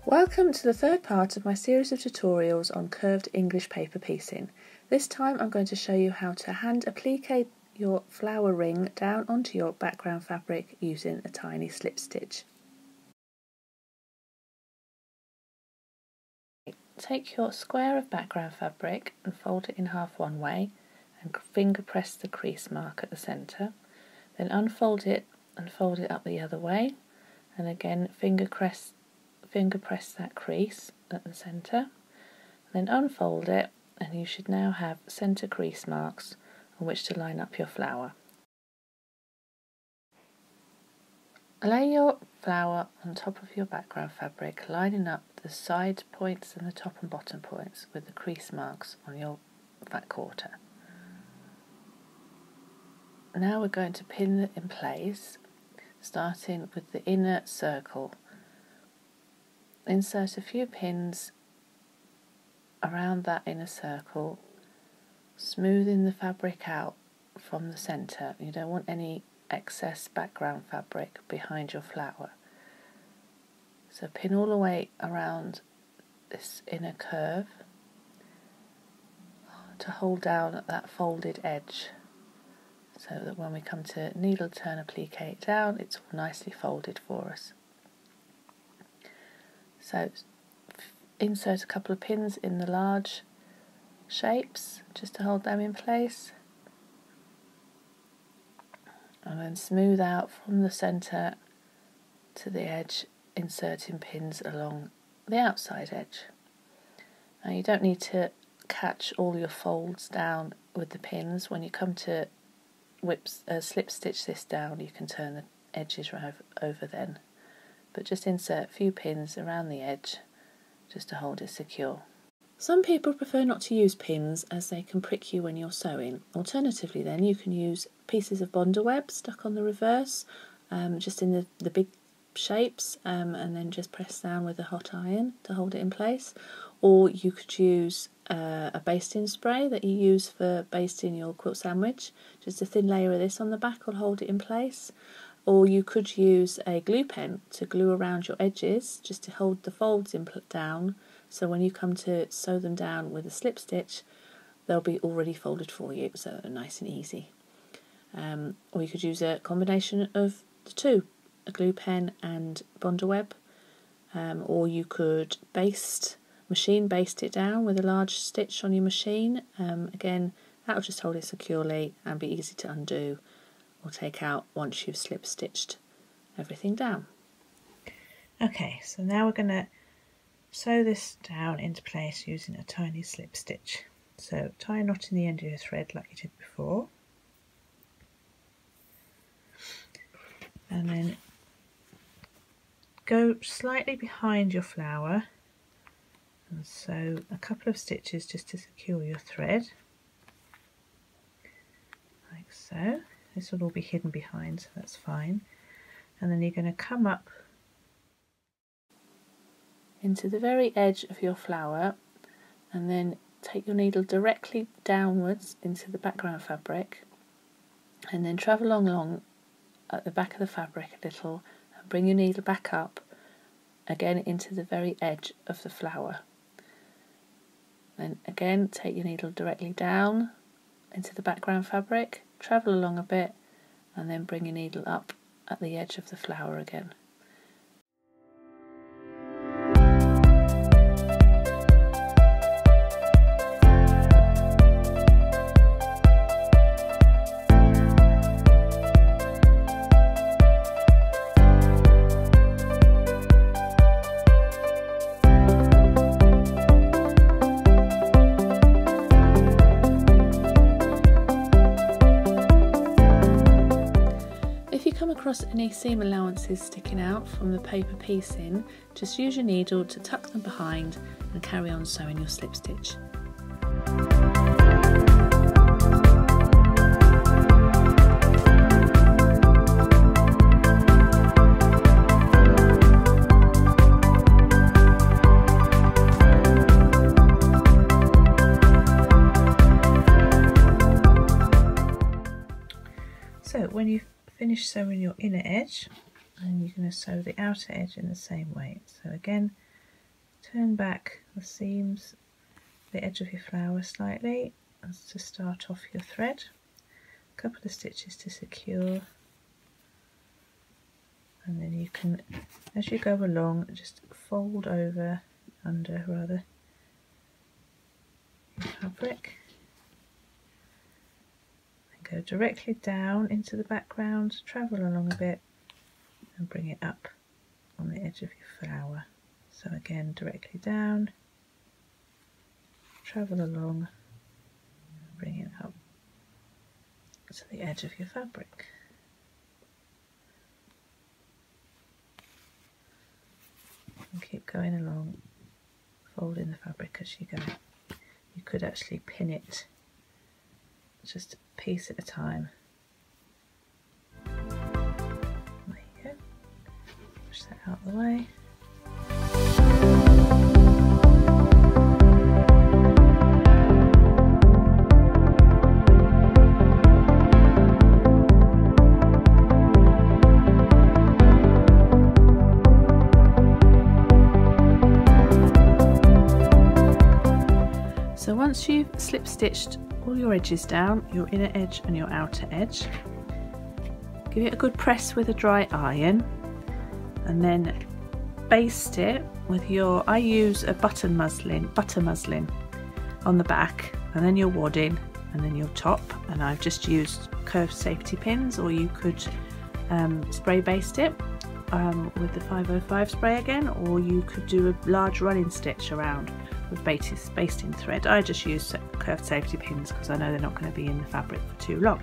Welcome to the third part of my series of tutorials on curved English paper piecing. This time I'm going to show you how to hand applique your flower ring down onto your background fabric using a tiny slip stitch. Take your square of background fabric and fold it in half one way and finger press the crease mark at the centre. Then unfold it and fold it up the other way, and again finger press that crease at the centre, then unfold it, and you should now have centre crease marks on which to line up your flower. Lay your flower on top of your background fabric, lining up the side points and the top and bottom points with the crease marks on your fat quarter. Now we're going to pin it in place, starting with the inner circle. Insert a few pins around that inner circle, smoothing the fabric out from the centre. You don't want any excess background fabric behind your flower. So pin all the way around this inner curve to hold down at that folded edge, so that when we come to needle turn applique it down, it's all nicely folded for us. So insert a couple of pins in the large shapes just to hold them in place, and then smooth out from the centre to the edge, inserting pins along the outside edge. Now you don't need to catch all your folds down with the pins. When you come to slip stitch this down, you can turn the edges over then. But just insert a few pins around the edge just to hold it secure. Some people prefer not to use pins as they can prick you when you're sewing. Alternatively then, you can use pieces of Bonder web stuck on the reverse, just in the big shapes, and then just press down with a hot iron to hold it in place. Or you could use a basting spray that you use for basting your quilt sandwich. Just a thin layer of this on the back will hold it in place. Or you could use a glue pen to glue around your edges just to hold the folds down, so when you come to sew them down with a slip stitch, they'll be already folded for you, so they're nice and easy. Or you could use a combination of the two, a glue pen and Bonder web, or you could machine baste it down with a large stitch on your machine. Again, that'll just hold it securely and be easy to undo or take out once you've slip stitched everything down. Okay, so now we're going to sew this down into place using a tiny slip stitch. So tie a knot in the end of your thread like you did before, and then go slightly behind your flower and sew a couple of stitches just to secure your thread, like so. This will all be hidden behind, so that's fine. And then you're going to come up into the very edge of your flower, and then take your needle directly downwards into the background fabric, and then travel along at the back of the fabric a little and bring your needle back up again into the very edge of the flower. Then again take your needle directly down into the background fabric, travel along a bit, and then bring your needle up at the edge of the flower again. Across any seam allowances sticking out from the paper piecing, just use your needle to tuck them behind and carry on sewing your slip stitch. So when you've finished sewing your inner edge, and you're going to sew the outer edge in the same way. So again, turn back the seams, the edge of your flower slightly as to start off your thread. A couple of stitches to secure, and then you can, as you go along, just fold over, under rather, your fabric, and go directly down into the background, travel along a bit and bring it up on the edge of your flower. So again, directly down, travel along, bring it up to the edge of your fabric. And keep going along, folding the fabric as you go. You could actually pin it just a piece at a time. There you go. Push that out of the way. So once you've slip stitched all your edges down, your inner edge and your outer edge, give it a good press with a dry iron, and then baste it with your, I use a butter muslin on the back, and then your wadding, and then your top, and I've just used curved safety pins, or you could spray baste it with the 505 spray again, or you could do a large running stitch around with basting thread. I just use curved safety pins because I know they're not going to be in the fabric for too long.